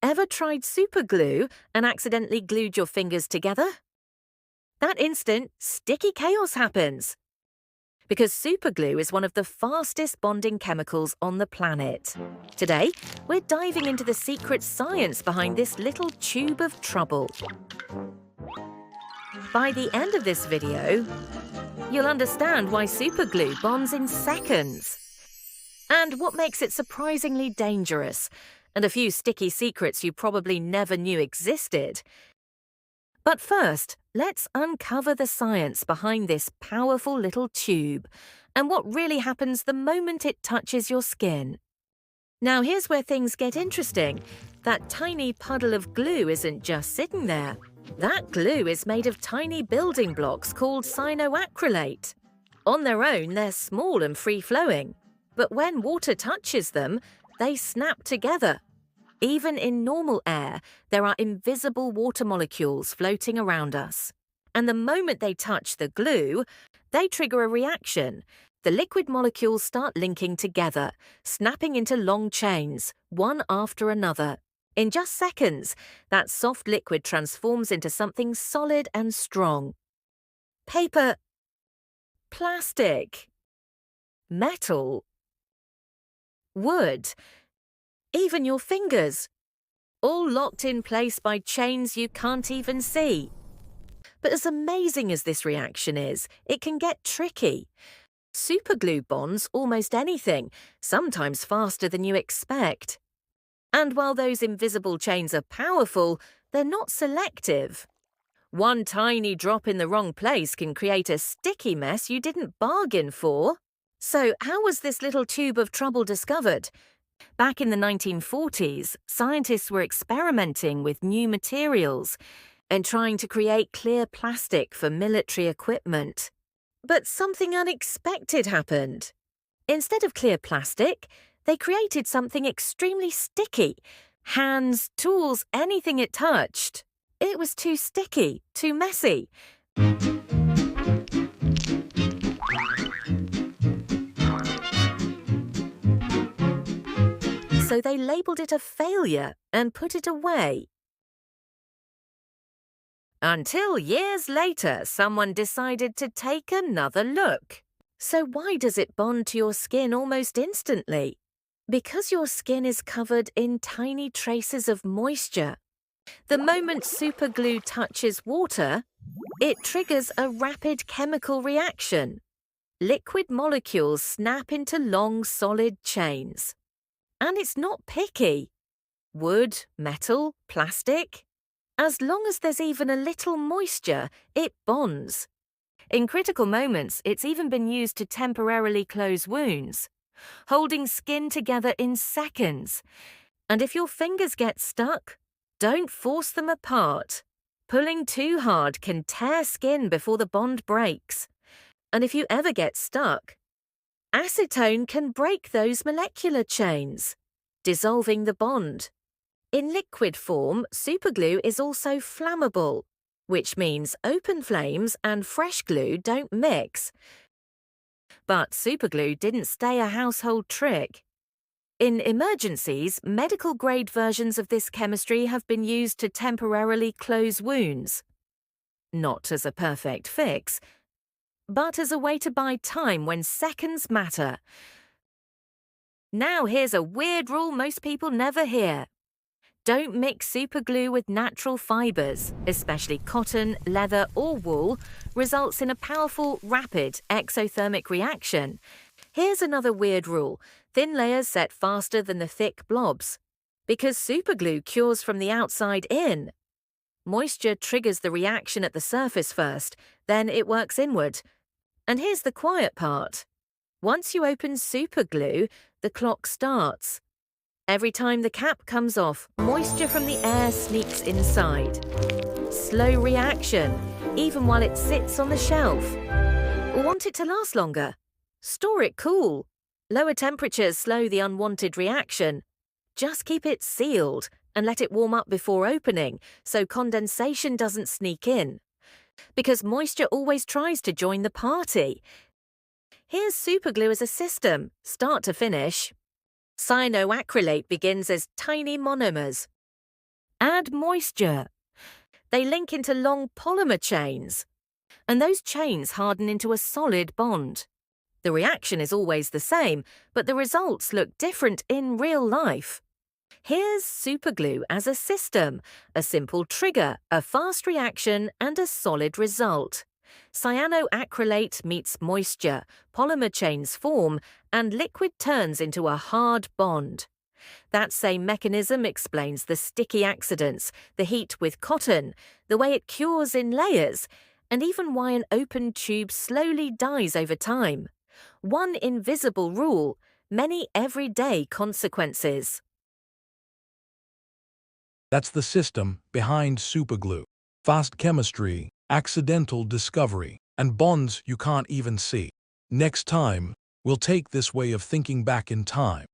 Ever tried superglue and accidentally glued your fingers together? That instant, sticky chaos happens. Because superglue is one of the fastest bonding chemicals on the planet. Today, we're diving into the secret science behind this little tube of trouble. By the end of this video, you'll understand why superglue bonds in seconds, and what makes it surprisingly dangerous, and a few sticky secrets you probably never knew existed. But first, let's uncover the science behind this powerful little tube and what really happens the moment it touches your skin. Now here's where things get interesting. That tiny puddle of glue isn't just sitting there. That glue is made of tiny building blocks called cyanoacrylate. On their own, they're small and free-flowing, but when water touches them, they snap together. Even in normal air, there are invisible water molecules floating around us. And the moment they touch the glue, they trigger a reaction. The liquid molecules start linking together, snapping into long chains, one after another. In just seconds, that soft liquid transforms into something solid and strong. Paper, plastic, metal, wood, even your fingers, all locked in place by chains you can't even see. But as amazing as this reaction is, it can get tricky. Superglue bonds almost anything, sometimes faster than you expect. And while those invisible chains are powerful, they're not selective. One tiny drop in the wrong place can create a sticky mess you didn't bargain for. So how was this little tube of trouble discovered? Back in the 1940s, scientists were experimenting with new materials and trying to create clear plastic for military equipment. But something unexpected happened. Instead of clear plastic, they created something extremely sticky. Hands, tools, anything it touched. It was too sticky, too messy. So they labelled it a failure and put it away. Until years later, someone decided to take another look. So why does it bond to your skin almost instantly? Because your skin is covered in tiny traces of moisture. The moment superglue touches water, it triggers a rapid chemical reaction. Liquid molecules snap into long, solid chains. And it's not picky. Wood, metal, plastic. As long as there's even a little moisture, it bonds. In critical moments, it's even been used to temporarily close wounds, holding skin together in seconds. And if your fingers get stuck, don't force them apart. Pulling too hard can tear skin before the bond breaks. And if you ever get stuck, acetone can break those molecular chains, dissolving the bond. In liquid form, superglue is also flammable, which means open flames and fresh glue don't mix. But superglue didn't stay a household trick. In emergencies, medical-grade versions of this chemistry have been used to temporarily close wounds. Not as a perfect fix, but as a way to buy time when seconds matter. Now here's a weird rule most people never hear. Don't mix superglue with natural fibres, especially cotton, leather or wool, results in a powerful, rapid exothermic reaction. Here's another weird rule. Thin layers set faster than the thick blobs. Because superglue cures from the outside in. Moisture triggers the reaction at the surface first, then it works inward. And here's the quiet part. Once you open superglue, the clock starts. Every time the cap comes off, moisture from the air sneaks inside. Slow reaction, even while it sits on the shelf. Want it to last longer? Store it cool. Lower temperatures slow the unwanted reaction. Just keep it sealed and let it warm up before opening so condensation doesn't sneak in. Because moisture always tries to join the party. Here's superglue as a system, start to finish. Cyanoacrylate begins as tiny monomers. Add moisture. They link into long polymer chains, and those chains harden into a solid bond. The reaction is always the same, but the results look different in real life. Here's superglue as a system: a simple trigger, a fast reaction, and a solid result. Cyanoacrylate meets moisture, polymer chains form, and liquid turns into a hard bond. That same mechanism explains the sticky accidents, the heat with cotton, the way it cures in layers, and even why an open tube slowly dies over time. One invisible rule, many everyday consequences. That's the system behind superglue. Fast chemistry, accidental discovery, and bonds you can't even see. Next time, we'll take this way of thinking back in time.